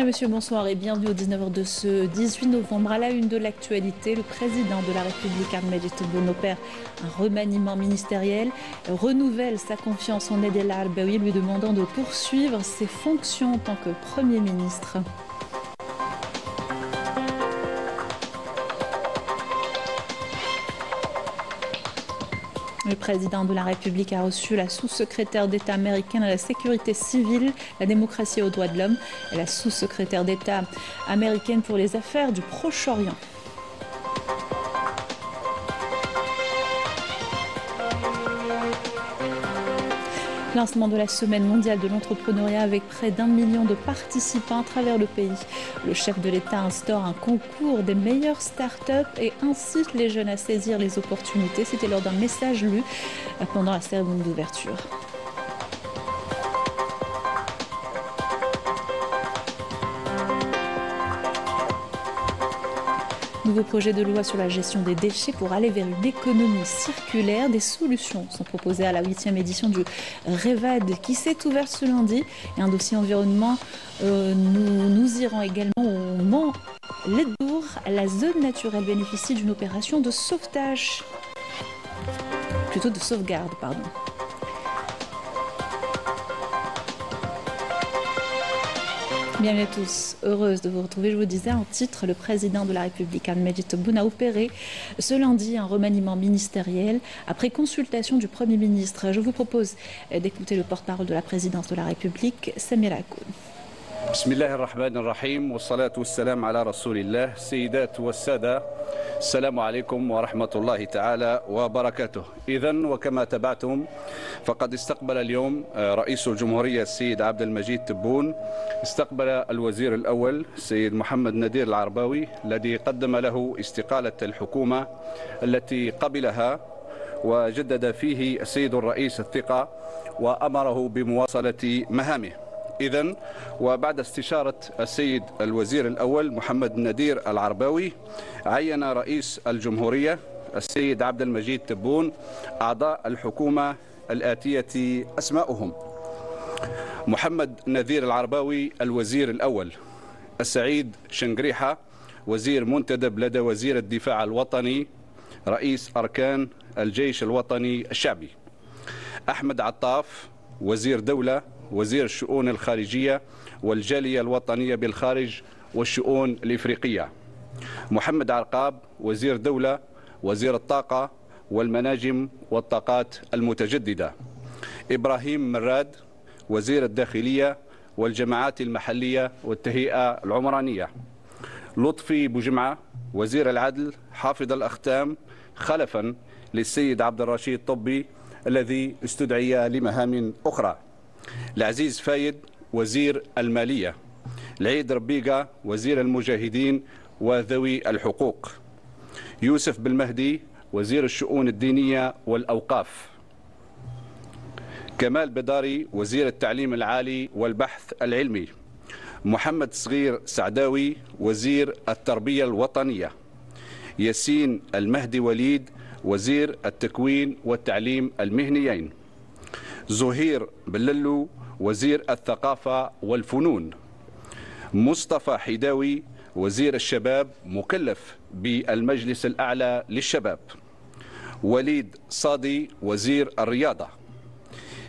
Monsieur, bonsoir et bienvenue au 19h de ce 18 novembre. À la une de l'actualité, le président de la République, Ahmed Tebboune, opère un remaniement ministériel, renouvelle sa confiance en Aïd el-Arbaoui, lui demandant de poursuivre ses fonctions en tant que Premier ministre. Le président de la République a reçu la sous-secrétaire d'État américaine à la sécurité civile, la démocratie et aux droits de l'homme et la sous-secrétaire d'État américaine pour les affaires du Proche-Orient. Lancement de la Semaine mondiale de l'entrepreneuriat avec près d'1 million de participants à travers le pays. Le chef de l'État instaure un concours des meilleures start-up et incite les jeunes à saisir les opportunités. C'était lors d'un message lu pendant la cérémonie d'ouverture. Nouveau projet de loi sur la gestion des déchets pour aller vers une économie circulaire. Des solutions sont proposées à la 8e édition du REVAD qui s'est ouverte ce lundi. Et un dossier environnement, nous irons également au Mans Ledbourg. La zone naturelle bénéficie d'une opération de sauvetage, plutôt de sauvegarde, pardon. Bienvenue à tous, heureuse de vous retrouver. Je vous disais en titre, le président de la République, Ahmed Tebboune, a opéré ce lundi un remaniement ministériel après consultation du Premier ministre. Je vous propose d'écouter le porte-parole de la présidence de la République, Samir Akoun. Bismillah ar-Rahman ar-Rahim, wa salatu wa salam ala rasulillah, sayyidat wa sada, السلام عليكم ورحمة الله تعالى وبركاته. إذن وكما تابعتم فقد استقبل اليوم رئيس الجمهورية السيد عبد المجيد تبون، استقبل الوزير الأول السيد محمد نذير العرباوي الذي قدم له استقالة الحكومة التي قبلها، وجدد فيه السيد الرئيس الثقة وأمره بمواصلة مهامه. إذن وبعد استشارة السيد الوزير الأول محمد نذير العرباوي، عين رئيس الجمهورية السيد عبد المجيد تبون أعضاء الحكومة الآتية أسماؤهم: محمد نذير العرباوي الوزير الأول، السعيد شنقريحة وزير منتدب لدى وزير الدفاع الوطني رئيس أركان الجيش الوطني الشعبي، أحمد عطاف وزير دولة وزير الشؤون الخارجية والجالية الوطنية بالخارج والشؤون الإفريقية، محمد عرقاب وزير دولة وزير الطاقة والمناجم والطاقات المتجددة، إبراهيم مراد وزير الداخلية والجماعات المحلية والتهيئة العمرانية، لطفي بوجمعة وزير العدل حافظ الأختام خلفا للسيد عبد الرشيد طبي الذي استدعي لمهام أخرى، العزيز فايد وزير المالية، العيد ربيقة وزير المجاهدين وذوي الحقوق، يوسف بالمهدي وزير الشؤون الدينية والأوقاف، كمال بداري وزير التعليم العالي والبحث العلمي، محمد صغير سعداوي وزير التربية الوطنية، ياسين المهدي وليد وزير التكوين والتعليم المهنيين، زهير بللو وزير الثقافة والفنون، مصطفى حيداوي وزير الشباب مكلف بالمجلس الأعلى للشباب، وليد صادي وزير الرياضة،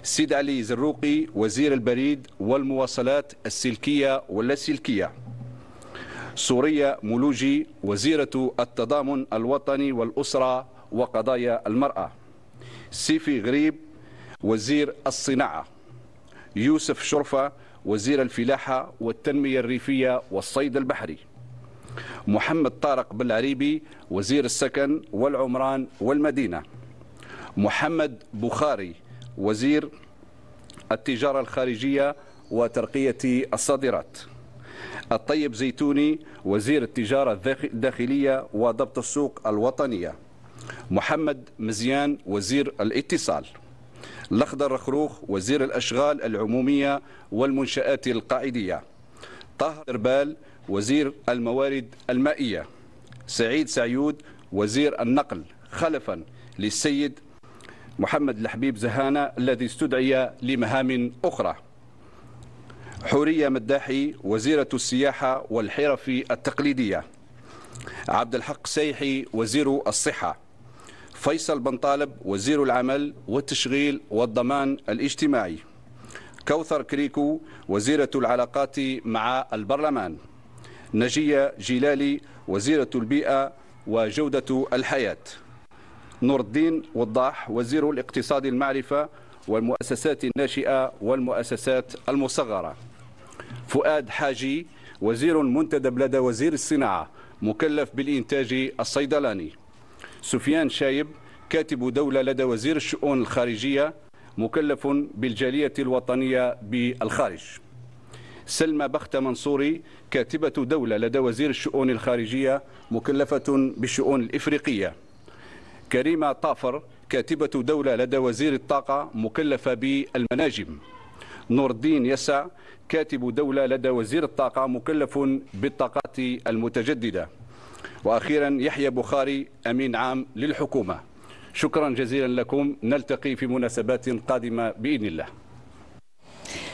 سيد علي زروقي وزير البريد والمواصلات السلكية واللاسلكية، سوريا مولوجي وزيرة التضامن الوطني والأسرة وقضايا المرأة، سيفي غريب وزير الصناعة، يوسف شرفة وزير الفلاحة والتنمية الريفية والصيد البحري، محمد طارق بالعريبي وزير السكن والعمران والمدينة، محمد بخاري وزير التجارة الخارجية وترقية الصادرات، الطيب زيتوني وزير التجارة الداخلية وضبط السوق الوطنية، محمد مزيان وزير الاتصال، الأخضر رخروخ وزير الأشغال العمومية والمنشآت القاعدية، طه دربال وزير الموارد المائية، سعيد سعيود وزير النقل خلفا للسيد محمد الحبيب زهانة الذي استدعي لمهام أخرى، حورية مداحي وزيرة السياحة والحرف التقليدية، عبد الحق سيحي وزير الصحة، فيصل بن طالب وزير العمل والتشغيل والضمان الاجتماعي، كوثر كريكو وزيرة العلاقات مع البرلمان، نجية جلالي وزيرة البيئة وجودة الحياة، نور الدين وضاح وزير الاقتصاد المعرفة والمؤسسات الناشئة والمؤسسات المصغرة، فؤاد حاجي وزير منتدب لدى وزير الصناعة مكلف بالإنتاج الصيدلاني، سفيان شايب كاتب دولة لدى وزير الشؤون الخارجية مكلف بالجالية الوطنية بالخارج، سلمى بخت منصوري كاتبة دولة لدى وزير الشؤون الخارجية مكلفة بالشؤون الإفريقية، كريمة طافر كاتبة دولة لدى وزير الطاقة مكلفة بالمناجم، نور الدين يسع كاتب دولة لدى وزير الطاقة مكلف بالطاقات المتجددة، وأخيرا يحيى بخاري أمين عام للحكومة. شكرا جزيلا لكم، نلتقي في مناسبات قادمة بإذن الله.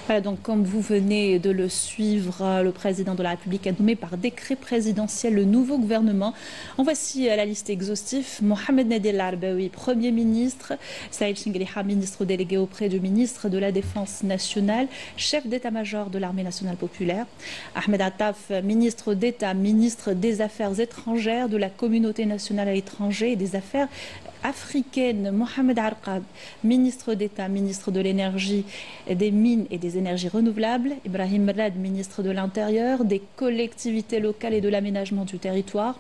Voilà, donc comme vous venez de le suivre, le président de la République a nommé par décret présidentiel le nouveau gouvernement. En voici la liste exhaustive. Mohamed Nadel Al-Arbaoui, Premier ministre. Saïd Chingliha, ministre délégué auprès du ministre de la Défense nationale, chef d'état-major de l'armée nationale populaire. Ahmed Attaf, ministre d'État, ministre des Affaires étrangères, de la communauté nationale à l'étranger et des Affaires africaine. Mohamed Arqab, ministre d'État, ministre de l'énergie, des mines et des énergies renouvelables. Ibrahim Rad, ministre de l'Intérieur, des collectivités locales et de l'aménagement du territoire.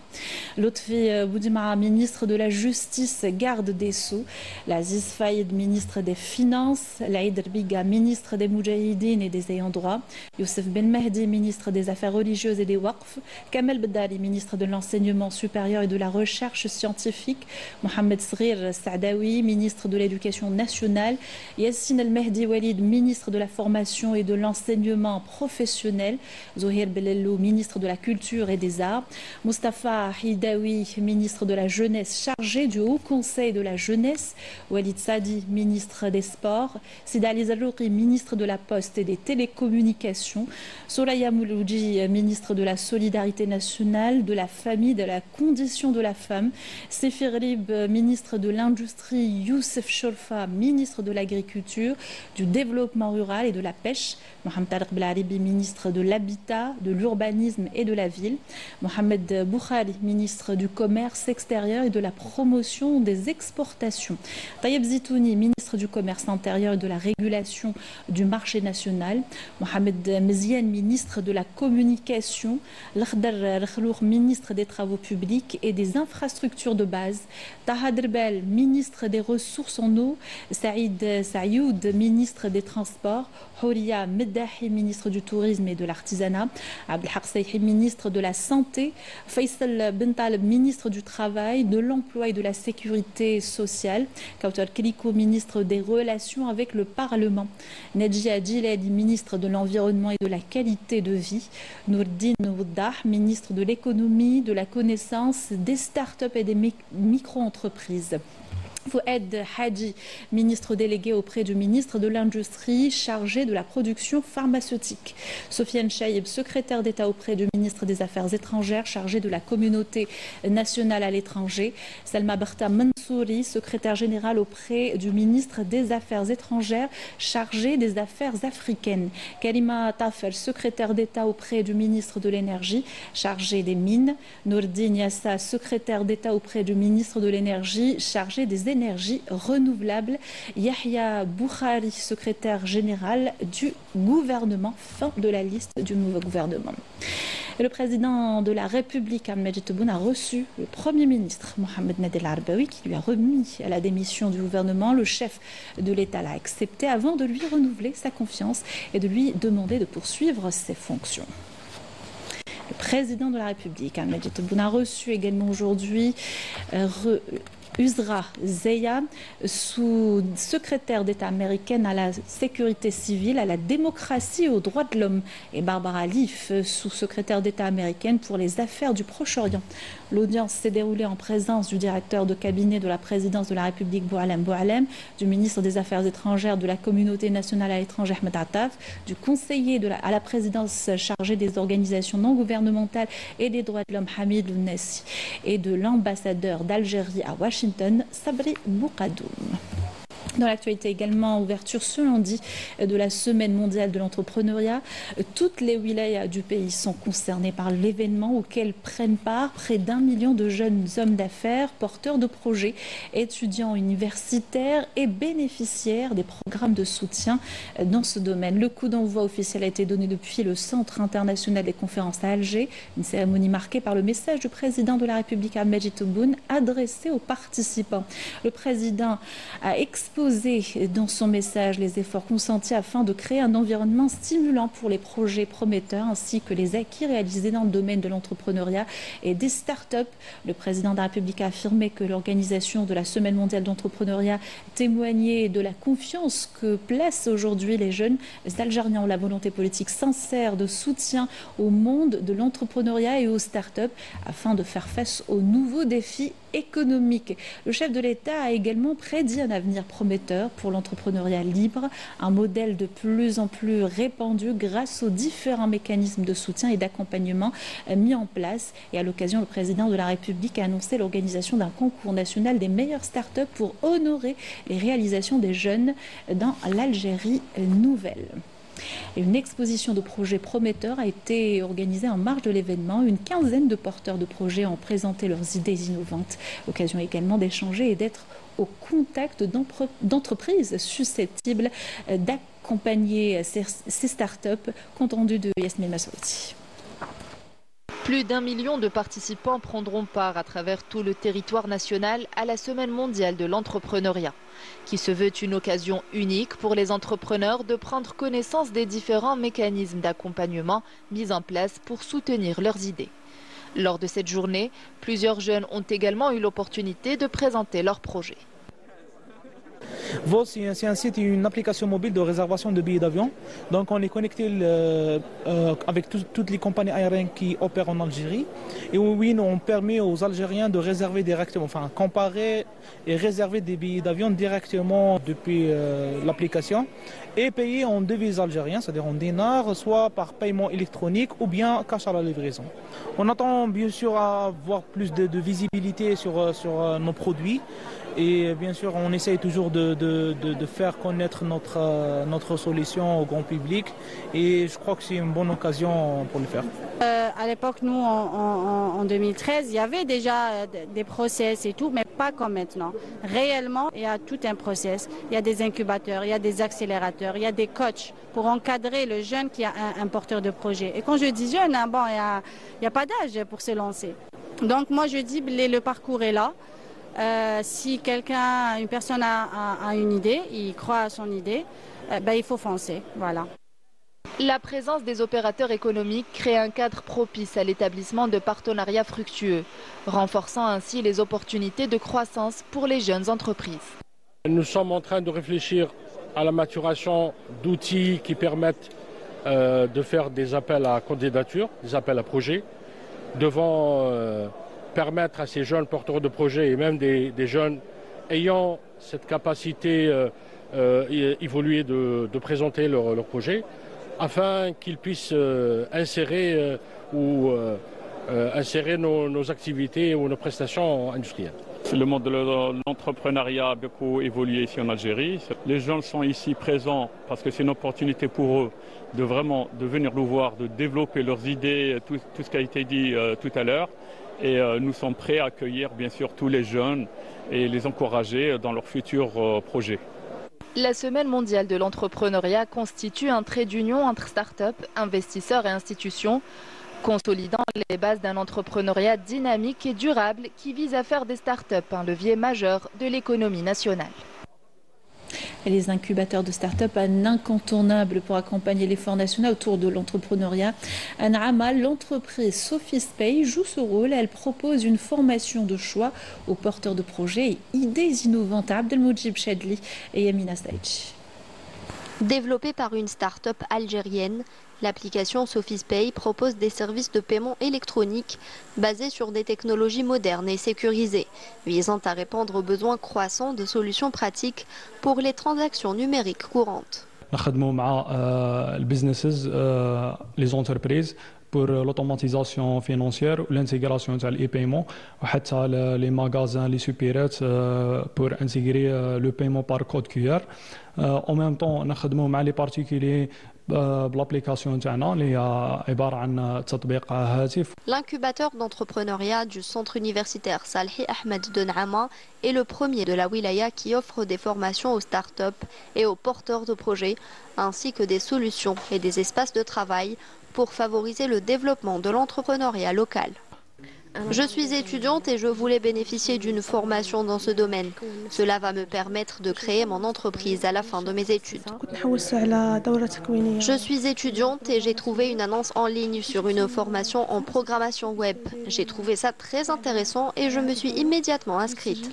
Lotfi Boudimara, ministre de la Justice, garde des Sceaux. L'Aziz Faïd, ministre des Finances. Laïd Rbiga, ministre des Moudjahidines et des ayants droit. Youssef Ben Mahdi, ministre des Affaires religieuses et des Waqf. Kamel Beddali, ministre de l'Enseignement supérieur et de la Recherche scientifique. Mohamed Srir Saadawi, ministre de l'Éducation nationale, Yassine El-Mehdi Walid, ministre de la Formation et de l'Enseignement professionnel, Zohir Belellou, ministre de la Culture et des Arts, Mustafa Hidawi, ministre de la Jeunesse chargé du Haut Conseil de la Jeunesse, Walid Sadi, ministre des Sports, Sida Ali Zalouri, ministre de la Poste et des Télécommunications, Soraya Mouloudji, ministre de la Solidarité nationale, de la Famille, de la Condition de la Femme, Sefir Rib, ministre de l'Industrie, Youssef Cholfa, ministre de l'Agriculture, du Développement rural et de la Pêche, Mohamed Tariq Belaribi, ministre de l'Habitat, de l'Urbanisme et de la Ville, Mohamed Boukhari, ministre du Commerce extérieur et de la Promotion des exportations, Tayeb Zitouni, ministre du Commerce intérieur et de la Régulation du marché national, Mohamed Meziane, ministre de la Communication, Lakhdar Rakhlour, ministre des Travaux publics et des infrastructures de base, Taha Derbel, ministre des Ressources en eau, Saïd Sayoud, ministre des Transports, Houria Meddahi, ministre du Tourisme et de l'Artisanat, Abdelhaq Seyhi, ministre de la Santé, Faisal Ben Taleb, ministre du Travail, de l'Emploi et de la Sécurité sociale, Kautar Kriko, ministre des Relations avec le Parlement, Nedjia Djiladi, ministre de l'Environnement et de la Qualité de vie, Nourdine Woudah, ministre de l'Économie, de la Connaissance, des Start-up et des micro-entreprises. Fouad Hadji, ministre délégué auprès du ministre de l'Industrie, chargé de la production pharmaceutique. Sofiane Chaïb, secrétaire d'État auprès du ministre des Affaires étrangères, chargé de la communauté nationale à l'étranger. Salma Berta Mansouri, secrétaire générale auprès du ministre des Affaires étrangères, chargé des Affaires africaines. Karima Tafer, secrétaire d'État auprès du ministre de l'Énergie, chargé des mines. Nourdine Yassa, secrétaire d'État auprès du ministre de l'Énergie, chargé des énergie renouvelable. Yahya Boukhari, secrétaire général du gouvernement. Fin de la liste du nouveau gouvernement. Et le président de la République, Ahmed Tebboune, a reçu le Premier ministre, Mohamed Nadel Al-Arbaoui, qui lui a remis la démission du gouvernement. Le chef de l'État l'a accepté avant de lui renouveler sa confiance et de lui demander de poursuivre ses fonctions. Le président de la République, Ahmed Tebboune, a reçu également aujourd'hui Uzra Zeya, sous-secrétaire d'État américaine à la sécurité civile, à la démocratie et aux droits de l'homme, et Barbara Leaf, sous-secrétaire d'État américaine pour les affaires du Proche-Orient. L'audience s'est déroulée en présence du directeur de cabinet de la présidence de la République Boualem Boualem, du ministre des Affaires étrangères de la communauté nationale à l'étranger Ahmed Attaf, du conseiller à la présidence chargé des organisations non gouvernementales et des droits de l'homme Hamid Lounassi et de l'ambassadeur d'Algérie à Washington, Sabri Boukadoum. Dans l'actualité également, ouverture ce lundi de la Semaine mondiale de l'entrepreneuriat. Toutes les wilayas du pays sont concernées par l'événement auquel prennent part près d'1 million de jeunes hommes d'affaires, porteurs de projets, étudiants universitaires et bénéficiaires des programmes de soutien dans ce domaine. Le coup d'envoi officiel a été donné depuis le Centre international des conférences à Alger, une cérémonie marquée par le message du président de la République Ahmed Tebboune adressé aux participants. Le président a exposé dans son message les efforts consentis afin de créer un environnement stimulant pour les projets prometteurs ainsi que les acquis réalisés dans le domaine de l'entrepreneuriat et des start-up. Le président de la République a affirmé que l'organisation de la Semaine mondiale d'entrepreneuriat témoignait de la confiance que placent aujourd'hui les jeunes Algériens ont la volonté politique sincère de soutien au monde de l'entrepreneuriat et aux start-up afin de faire face aux nouveaux défis économiques. Le chef de l'État a également prédit un avenir prometteur pour l'entrepreneuriat libre, un modèle de plus en plus répandu grâce aux différents mécanismes de soutien et d'accompagnement mis en place. Et à l'occasion, le président de la République a annoncé l'organisation d'un concours national des meilleures start-up pour honorer les réalisations des jeunes dans l'Algérie nouvelle. Et une exposition de projets prometteurs a été organisée en marge de l'événement. Une quinzaine de porteurs de projets ont présenté leurs idées innovantes. Occasion également d'échanger et d'être au contact d'entreprises susceptibles d'accompagner ces startups. Compte rendu de Yasmine Massoudi. Plus d'1 million de participants prendront part à travers tout le territoire national à la Semaine mondiale de l'entrepreneuriat, qui se veut une occasion unique pour les entrepreneurs de prendre connaissance des différents mécanismes d'accompagnement mis en place pour soutenir leurs idées. Lors de cette journée, plusieurs jeunes ont également eu l'opportunité de présenter leurs projets. Vol, c'est un site et une application mobile de réservation de billets d'avion. Donc on est connecté avec toutes les compagnies aériennes qui opèrent en Algérie. Et oui, on permet aux Algériens de réserver directement, enfin comparer et réserver des billets d'avion directement depuis l'application et payer en devises algériennes, c'est-à-dire en dinars, soit par paiement électronique ou bien cash à la livraison. On attend bien sûr à avoir plus de visibilité sur nos produits. Et bien sûr, on essaye toujours de faire connaître notre solution au grand public. Et je crois que c'est une bonne occasion pour le faire. À l'époque, nous, en 2013, il y avait déjà des process et tout, mais pas comme maintenant. Réellement, il y a tout un process. Il y a des incubateurs, il y a des accélérateurs, il y a des coachs pour encadrer le jeune qui a un porteur de projet. Et quand je dis jeune, bon, il n'y a pas d'âge pour se lancer. Donc moi, je dis, le parcours est là. Si une personne a une idée, il croit à son idée, il faut foncer. Voilà. La présence des opérateurs économiques crée un cadre propice à l'établissement de partenariats fructueux, renforçant ainsi les opportunités de croissance pour les jeunes entreprises. Nous sommes en train de réfléchir à la maturation d'outils qui permettent de faire des appels à candidature, des appels à projets, devant permettre à ces jeunes porteurs de projets et même des jeunes ayant cette capacité évoluée de présenter leur projet, afin qu'ils puissent insérer nos activités ou nos prestations industrielles. Le monde de l'entrepreneuriat a beaucoup évolué ici en Algérie. Les jeunes sont ici présents parce que c'est une opportunité pour eux de venir nous voir, de développer leurs idées, tout ce qui a été dit tout à l'heure. Et nous sommes prêts à accueillir bien sûr tous les jeunes et les encourager dans leurs futurs projets. La Semaine mondiale de l'entrepreneuriat constitue un trait d'union entre start-up, investisseurs et institutions, consolidant les bases d'un entrepreneuriat dynamique et durable qui vise à faire des start-up un levier majeur de l'économie nationale. Et les incubateurs de start-up, un incontournable pour accompagner l'effort national autour de l'entrepreneuriat. An'ama, l'entreprise SophiSpay joue ce rôle. Elle propose une formation de choix aux porteurs de projets et idées innovantes. Abdelmoujib Chadli et Yamina Saïdji. Développée par une start-up algérienne, l'application SofisPay propose des services de paiement électronique basés sur des technologies modernes et sécurisées, visant à répondre aux besoins croissants de solutions pratiques pour les transactions numériques courantes. نخدموا مع البيزنسز لي زونتربريز pour l'automatisation financière ou l'intégration تاع الاي بايمون وحتى les magasins les supérettes pour intégrer le paiement par code QR. En même temps نخدموا مع les particuliers بالابليكاسيون تاعنا اللي هي عباره عن تطبيق هاتف. L'incubateur d'entrepreneuriat du centre universitaire Salhi Ahmed de Naama est le premier de la wilaya qui offre des formations aux startups et aux porteurs de projets, ainsi que des solutions et des espaces de travail pour favoriser le développement de l'entrepreneuriat local. Je suis étudiante et je voulais bénéficier d'une formation dans ce domaine. Cela va me permettre de créer mon entreprise à la fin de mes études. Je suis étudiante et j'ai trouvé une annonce en ligne sur une formation en programmation web. J'ai trouvé ça très intéressant et je me suis immédiatement inscrite.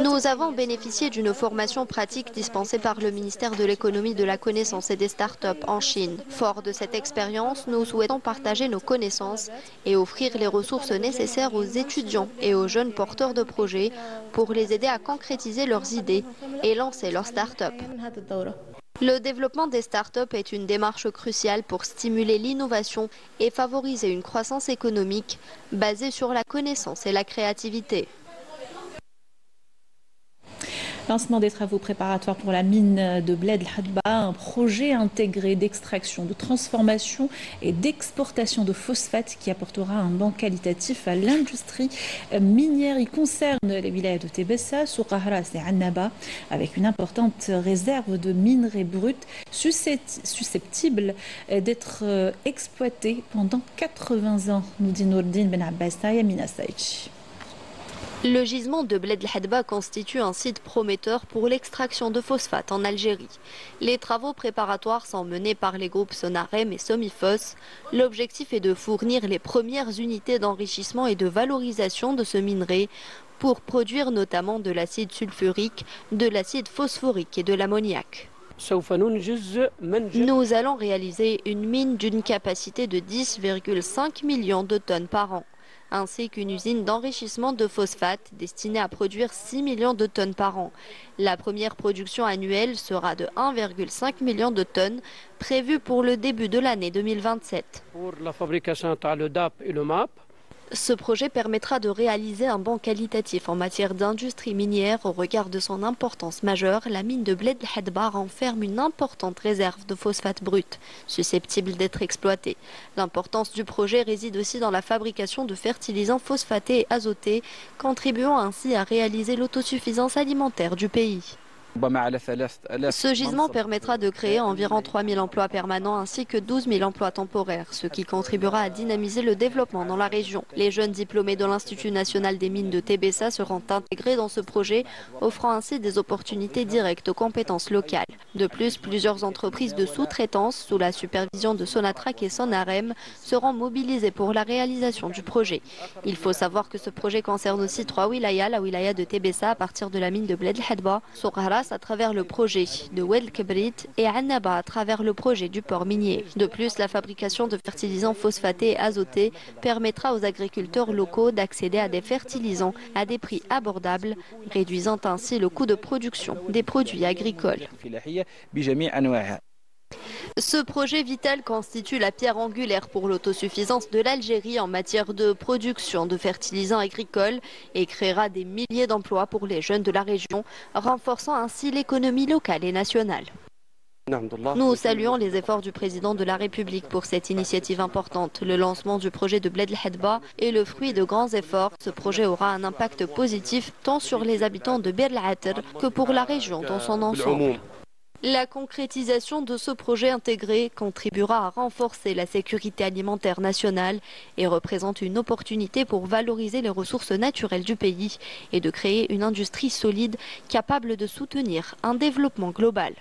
Nous avons bénéficié d'une formation pratique dispensée par le ministère de l'économie, de la connaissance et des startups en Chine. Fort de cette expérience, nous souhaitons partager nos connaissances et offrir les ressources nécessaires aux étudiants et aux jeunes porteurs de projets pour les aider à concrétiser leurs idées et lancer leurs startups. Le développement des startups est une démarche cruciale pour stimuler l'innovation et favoriser une croissance économique basée sur la connaissance et la créativité. Lancement des travaux préparatoires pour la mine de Bled El Hadba, un projet intégré d'extraction, de transformation et d'exportation de phosphate qui apportera un banc qualitatif à l'industrie minière. Il concerne les villages de Tébessa, Soukahras et Annaba, avec une importante réserve de minerais bruts susceptibles d'être exploités pendant 80 ans, nous dit Nourdine Ben Abbas et Amina Saïchi. Le gisement de Bled El Hadba constitue un site prometteur pour l'extraction de phosphate en Algérie. Les travaux préparatoires sont menés par les groupes Sonarem et Somifos. L'objectif est de fournir les premières unités d'enrichissement et de valorisation de ce minerai pour produire notamment de l'acide sulfurique, de l'acide phosphorique et de l'ammoniac. Nous allons réaliser une mine d'une capacité de 10,5 millions de tonnes par an, ainsi qu'une usine d'enrichissement de phosphate destinée à produire 6 millions de tonnes par an. La première production annuelle sera de 1,5 million de tonnes, prévue pour le début de l'année 2027. Pour la fabrication de le DAP et le MAP, ce projet permettra de réaliser un banc qualitatif en matière d'industrie minière. Au regard de son importance majeure, la mine de Bled El Hadba renferme une importante réserve de phosphate brut, susceptible d'être exploitée. L'importance du projet réside aussi dans la fabrication de fertilisants phosphatés et azotés, contribuant ainsi à réaliser l'autosuffisance alimentaire du pays. Ce gisement permettra de créer environ 3 000 emplois permanents ainsi que 12 000 emplois temporaires, ce qui contribuera à dynamiser le développement dans la région. Les jeunes diplômés de l'Institut national des mines de Tébessa seront intégrés dans ce projet, offrant ainsi des opportunités directes aux compétences locales. De plus, plusieurs entreprises de sous-traitance, sous la supervision de Sonatrach et Sonarem, seront mobilisées pour la réalisation du projet. Il faut savoir que ce projet concerne aussi 3 wilayas, la wilaya de Tébessa à partir de la mine de Bled El Hadba, Soukahras à travers le projet de Oued Kebrit et Annaba à travers le projet du port minier. De plus, la fabrication de fertilisants phosphatés et azotés permettra aux agriculteurs locaux d'accéder à des fertilisants à des prix abordables, réduisant ainsi le coût de production des produits agricoles. Ce projet vital constitue la pierre angulaire pour l'autosuffisance de l'Algérie en matière de production de fertilisants agricoles et créera des milliers d'emplois pour les jeunes de la région, renforçant ainsi l'économie locale et nationale. Nous saluons les efforts du président de la République pour cette initiative importante. Le lancement du projet de Bled El Hadba est le fruit de grands efforts. Ce projet aura un impact positif tant sur les habitants de Bir El Atr que pour la région dans son ensemble. La concrétisation de ce projet intégré contribuera à renforcer la sécurité alimentaire nationale et représente une opportunité pour valoriser les ressources naturelles du pays et de créer une industrie solide capable de soutenir un développement global.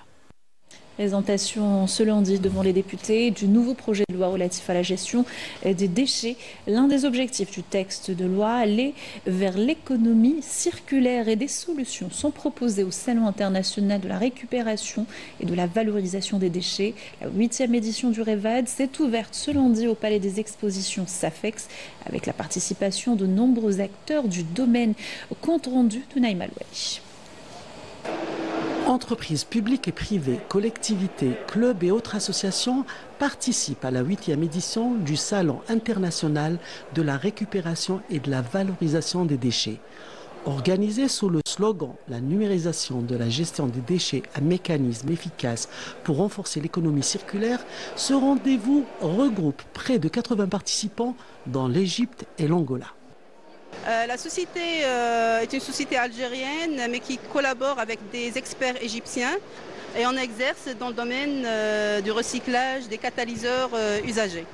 Présentation ce lundi devant les députés du nouveau projet de loi relatif à la gestion des déchets. L'un des objectifs du texte de loi, aller vers l'économie circulaire, et des solutions sont proposées au Salon international de la récupération et de la valorisation des déchets. La 8e édition du REVAD s'est ouverte ce lundi au Palais des Expositions SAFEX avec la participation de nombreux acteurs du domaine. Compte rendu de Naïma Louali. Entreprises publiques et privées, collectivités, clubs et autres associations participent à la 8e édition du Salon international de la récupération et de la valorisation des déchets. Organisé sous le slogan « La numérisation de la gestion des déchets, un mécanisme efficace pour renforcer l'économie circulaire », ce rendez-vous regroupe près de 80 participants dans l'Égypte et l'Angola. La société est une société algérienne, mais qui collabore avec des experts égyptiens, et on exerce dans le domaine du recyclage des catalyseurs usagés.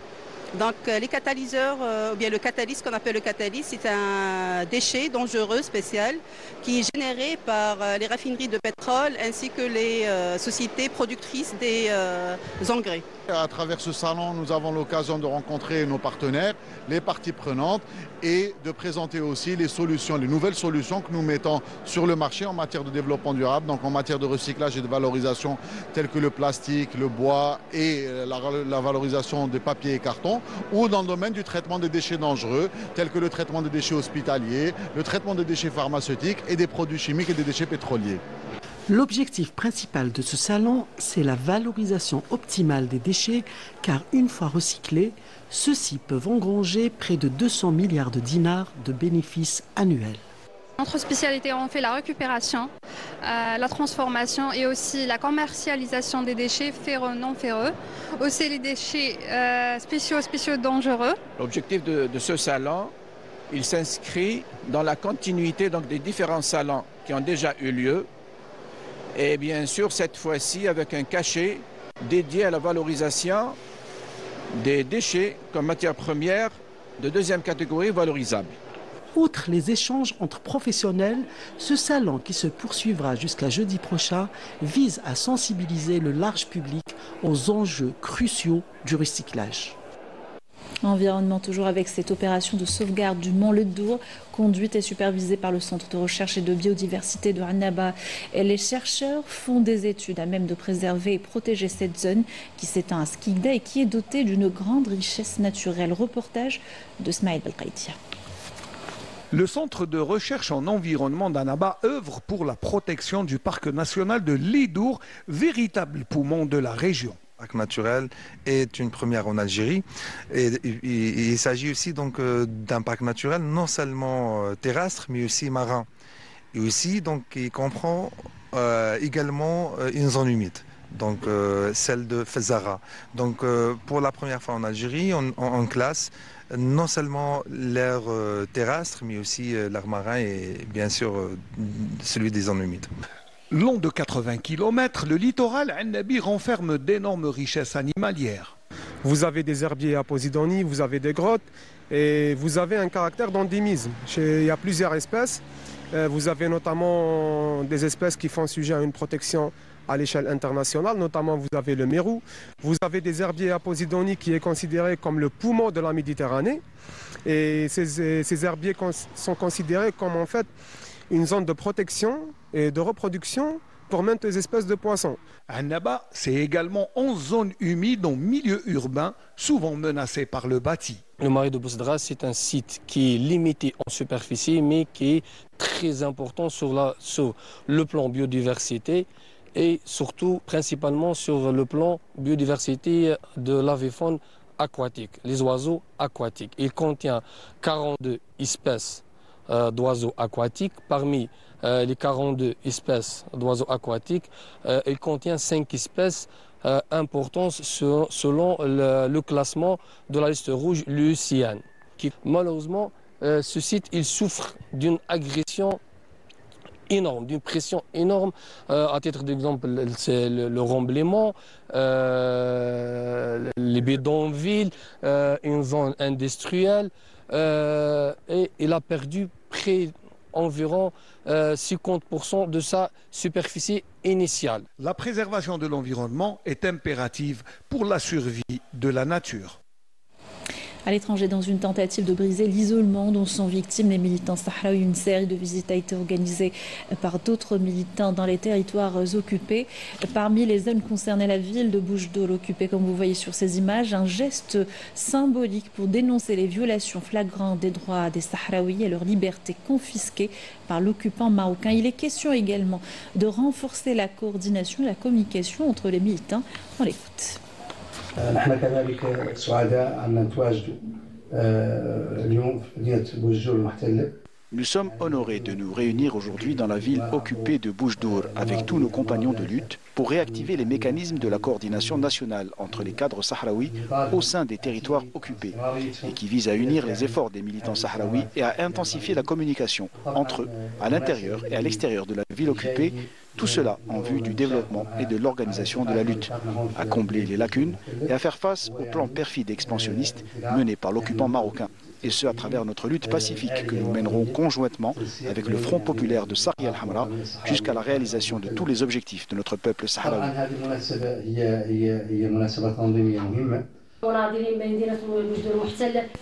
Donc les catalyseurs, ou bien le catalyse, qu'on appelle le catalyse, c'est un déchet dangereux spécial qui est généré par les raffineries de pétrole ainsi que les sociétés productrices des engrais. À travers ce salon, nous avons l'occasion de rencontrer nos partenaires, les parties prenantes, et de présenter aussi les solutions, les nouvelles solutions que nous mettons sur le marché en matière de développement durable, donc en matière de recyclage et de valorisation, tels que le plastique, le bois et la valorisation des papiers et cartons, ou dans le domaine du traitement des déchets dangereux, tels que le traitement des déchets hospitaliers, le traitement des déchets pharmaceutiques et des produits chimiques et des déchets pétroliers. L'objectif principal de ce salon, c'est la valorisation optimale des déchets, car une fois recyclés, ceux-ci peuvent engranger près de 200 milliards de dinars de bénéfices annuels. Notre spécialité, on fait la récupération, la transformation et aussi la commercialisation des déchets ferreux, non ferreux, aussi les déchets spéciaux dangereux. L'objectif de ce salon, il s'inscrit dans la continuité donc, des différents salons qui ont déjà eu lieu. Et bien sûr, cette fois-ci, avec un cachet dédié à la valorisation des déchets comme matière première de deuxième catégorie valorisable. Outre les échanges entre professionnels, ce salon qui se poursuivra jusqu'à jeudi prochain vise à sensibiliser le large public aux enjeux cruciaux du recyclage. Environnement toujours avec cette opération de sauvegarde du Mont Ledour, conduite et supervisée par le Centre de recherche et de biodiversité de Annaba. Et les chercheurs font des études à même de préserver et protéger cette zone qui s'étend à Skikda et qui est dotée d'une grande richesse naturelle. Reportage de Smaïl Belkaitia. Le Centre de recherche en environnement d'Annaba œuvre pour la protection du parc national de Lidour, véritable poumon de la région. Le parc naturel est une première en Algérie et il s'agit aussi donc d'un parc naturel non seulement terrestre mais aussi marin et aussi donc il comprend également une zone humide, donc celle de Fezara. Donc pour la première fois en Algérie on classe non seulement l'air terrestre mais aussi l'air marin et bien sûr celui des zones humides. Long de 80 km, le littoral Annabi renferme d'énormes richesses animalières. Vous avez des herbiers à Posidonie, vous avez des grottes et vous avez un caractère d'endémisme. Il y a plusieurs espèces. Vous avez notamment des espèces qui font sujet à une protection à l'échelle internationale, notamment vous avez le mérou. Vous avez des herbiers à Posidonie qui est considéré comme le poumon de la Méditerranée. Et ces herbiers sont considérés comme en fait une zone de protection et de reproduction pour maintes espèces de poissons. Annaba, c'est également 11 zones humides en milieu urbain, souvent menacées par le bâti. Le marais de Bousdra, c'est un site qui est limité en superficie, mais qui est très important sur le plan biodiversité et surtout, principalement, sur le plan biodiversité de l'avifaune aquatique, les oiseaux aquatiques. Il contient 42 espèces d'oiseaux aquatiques. Parmi les 42 espèces d'oiseaux aquatiques, il contient 5 espèces importantes selon le classement de la liste rouge, l'UICN. Malheureusement, ce site il souffre d'une agression énorme, d'une pression énorme. À titre d'exemple, c'est le remblaiement, les bidonvilles, une zone industrielle. Et il a perdu près environ 50% de sa superficie initiale. La préservation de l'environnement est impérative pour la survie de la nature. À l'étranger, dans une tentative de briser l'isolement dont sont victimes les militants sahraouis, une série de visites a été organisée par d'autres militants dans les territoires occupés. Parmi les zones concernées, la ville de Boujdour occupée, comme vous voyez sur ces images, un geste symbolique pour dénoncer les violations flagrantes des droits des Sahraouis et leur liberté confisquée par l'occupant marocain. Il est question également de renforcer la coordination et la communication entre les militants. On l'écoute. نحن كذلك سعداء أن نتواجد اليوم في مدينة بوجدور المحتلة. Nous sommes honorés de nous réunir aujourd'hui dans la ville occupée de Boujdour avec tous nos compagnons de lutte pour réactiver les mécanismes de la coordination nationale entre les cadres sahraouis au sein des territoires occupés et qui vise à unir les efforts des militants sahraouis et à intensifier la communication entre eux, à l'intérieur et à l'extérieur de la ville occupée, tout cela en vue du développement et de l'organisation de la lutte, à combler les lacunes et à faire face au plan perfide et expansionniste mené par l'occupant marocain. Et ce à travers notre lutte pacifique que nous mènerons conjointement avec le Front populaire de Sari al-Hamra jusqu'à la réalisation de tous les objectifs de notre peuple sahraoui.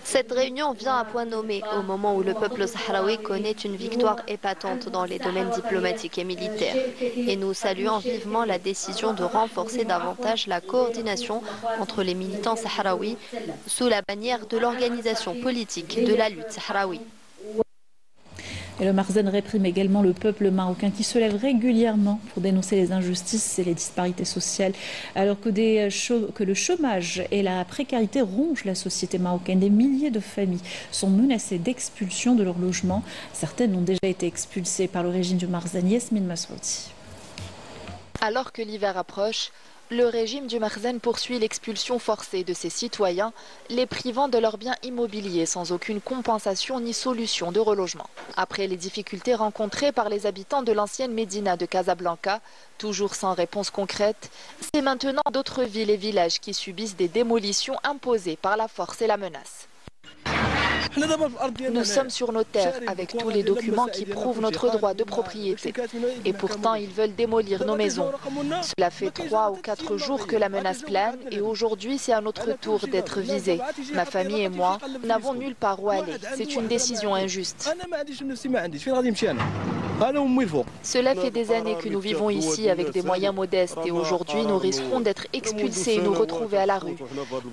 Cette réunion vient à point nommé au moment où le peuple sahraoui connaît une victoire épatante dans les domaines diplomatiques et militaires. Et nous saluons vivement la décision de renforcer davantage la coordination entre les militants sahraouis sous la bannière de l'organisation politique de la lutte sahraoui. Et le Marzen réprime également le peuple marocain qui se lève régulièrement pour dénoncer les injustices et les disparités sociales. Alors que le chômage et la précarité rongent la société marocaine, des milliers de familles sont menacées d'expulsion de leur logement. Certaines ont déjà été expulsées par le régime du Marzen. Yasmine Masroudi. Alors que l'hiver approche, le régime du Marzen poursuit l'expulsion forcée de ses citoyens, les privant de leurs biens immobiliers sans aucune compensation ni solution de relogement. Après les difficultés rencontrées par les habitants de l'ancienne Médina de Casablanca, toujours sans réponse concrète, c'est maintenant d'autres villes et villages qui subissent des démolitions imposées par la force et la menace. Nous sommes sur nos terres avec tous les documents qui prouvent notre droit de propriété. Et pourtant, ils veulent démolir nos maisons. Cela fait 3 ou 4 jours que la menace plane et aujourd'hui, c'est à notre tour d'être visés. Ma famille et moi n'avons nulle part où aller. C'est une décision injuste. Cela fait des années que nous vivons ici avec des moyens modestes et aujourd'hui nous risquons d'être expulsés et nous retrouver à la rue.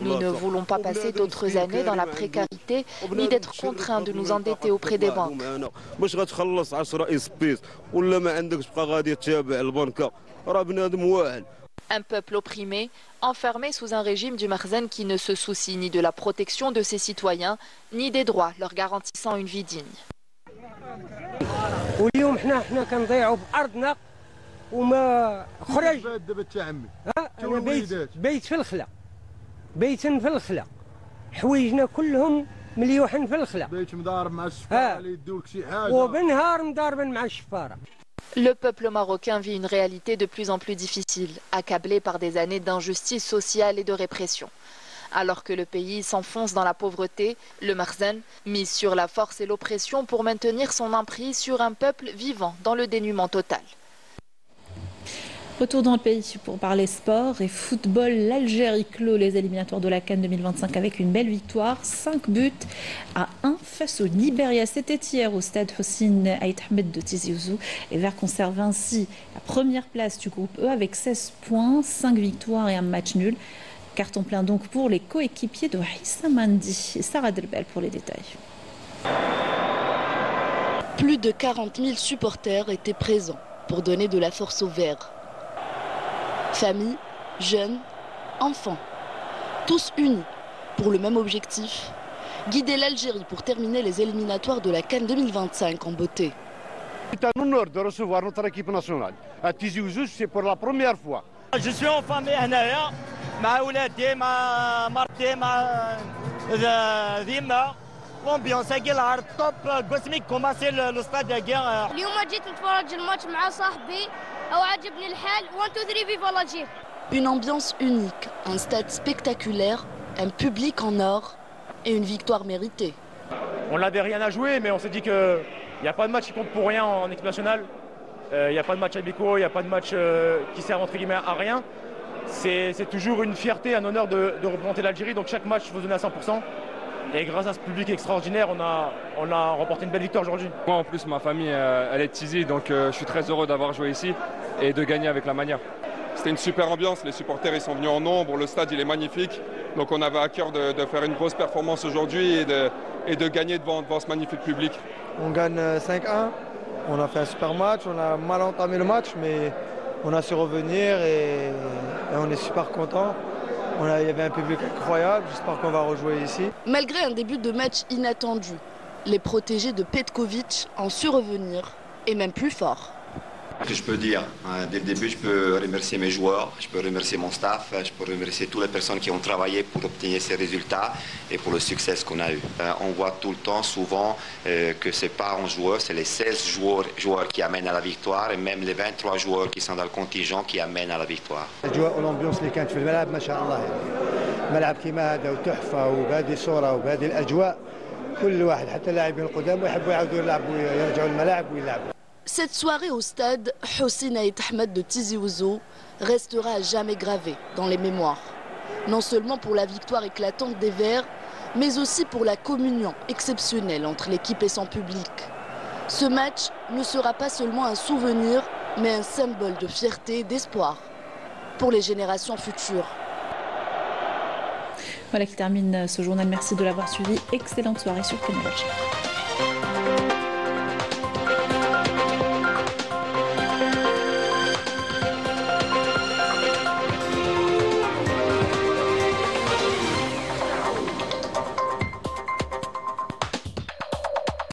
Nous ne voulons pas passer d'autres années dans la précarité ni d'être contraints de nous endetter auprès des banques. Un peuple opprimé, enfermé sous un régime du Marzen qui ne se soucie ni de la protection de ses citoyens, ni des droits leur garantissant une vie digne. واليوم حنا كنضيعوا بارضنا وما خرج انا بيت في الخلا بيتن في الخلا حوايجنا كلهم مليوحين في الخلا بيت مضارب مع الشفاره اللي يدولك شي حاجه وبنهار مضاربين مع الشفاره. Le peuple marocain vit une réalité de plus en plus difficile, accablé par des années d'injustice sociale et de répression. Alors que le pays s'enfonce dans la pauvreté, le Marzen mise sur la force et l'oppression pour maintenir son emprise sur un peuple vivant dans le dénuement total. Retour dans le pays pour parler sport et football. L'Algérie clôt les éliminatoires de la CAN 2025 avec une belle victoire, 5-1 face au Libéria. C'était hier au stade Hossein Aït Ahmed de Tizi Ouzou. Les Verts conservent ainsi la première place du groupe E avec 16 points, 5 victoires et un match nul. Carton plein donc pour les coéquipiers de Hissam Mandi. Sarah Delbel pour les détails. Plus de 40 000 supporters étaient présents pour donner de la force aux Verts. Familles, jeunes, enfants, tous unis pour le même objectif, guider l'Algérie pour terminer les éliminatoires de la CAN 2025 en beauté. C'est un honneur de recevoir notre équipe nationale. À Tizi Ouzou, c'est pour la première fois. Je suis en famille هنايا مع ولادي مع مرتي مع ذيما l'ambiance هاكي العرض توب قسمي كوماسي لو ستاد هاكي. اليوم جيت نتفرج الماتش مع صاحبي وعجبني الحال 1 2 3 فيفا l'Algérie. Une ambiance unique, un stade spectaculaire, un public en or et une victoire méritée. On n'avait rien à jouer mais on s'est dit que Il n'y a pas de match qui compte pour rien en équipe nationale. Il n'y a pas de match amicaux, il n'y a pas de match qui sert entre guillemets à rien. C'est toujours une fierté, un honneur de représenter l'Algérie. Donc chaque match, il faut se donner à 100%. Et grâce à ce public extraordinaire, on a remporté une belle victoire aujourd'hui. Moi en plus, ma famille, elle est de Tizi, donc je suis très heureux d'avoir joué ici et de gagner avec la manière. C'était une super ambiance, les supporters ils sont venus en nombre, le stade il est magnifique. Donc on avait à cœur de faire une grosse performance aujourd'hui et de gagner devant ce magnifique public. On gagne 5-1, on a fait un super match, on a mal entamé le match, mais on a su revenir et on est super content. Il y avait un public incroyable, j'espère qu'on va rejouer ici. Malgré un début de match inattendu, les protégés de Petkovic ont su revenir, et même plus fort. Je peux dire, dès le début, je peux remercier mes joueurs, je peux remercier mon staff, je peux remercier toutes les personnes qui ont travaillé pour obtenir ces résultats et pour le succès qu'on a eu. On voit tout le temps, souvent, que ce n'est pas 11 joueurs, c'est les 16 joueurs qui amènent à la victoire et même les 23 joueurs qui sont dans le contingent qui amènent à la victoire. الامبيونس اللي كانت في الملعب ما شاء الله ملعب كيما هذا وتحفه وبهذه الصوره وبهذه الاجواء كل واحد حتى اللاعبين القدام يحبوا يعاودوا يلعبوا يرجعوا الملاعب ويلعبوا. Cette soirée au stade, Hossein Aït Ahmed de Tizi Ouzou restera à jamais gravée dans les mémoires. Non seulement pour la victoire éclatante des Verts, mais aussi pour la communion exceptionnelle entre l'équipe et son public. Ce match ne sera pas seulement un souvenir, mais un symbole de fierté et d'espoir pour les générations futures. Voilà qui termine ce journal. Merci de l'avoir suivi. Excellente soirée sur Canal Algérie.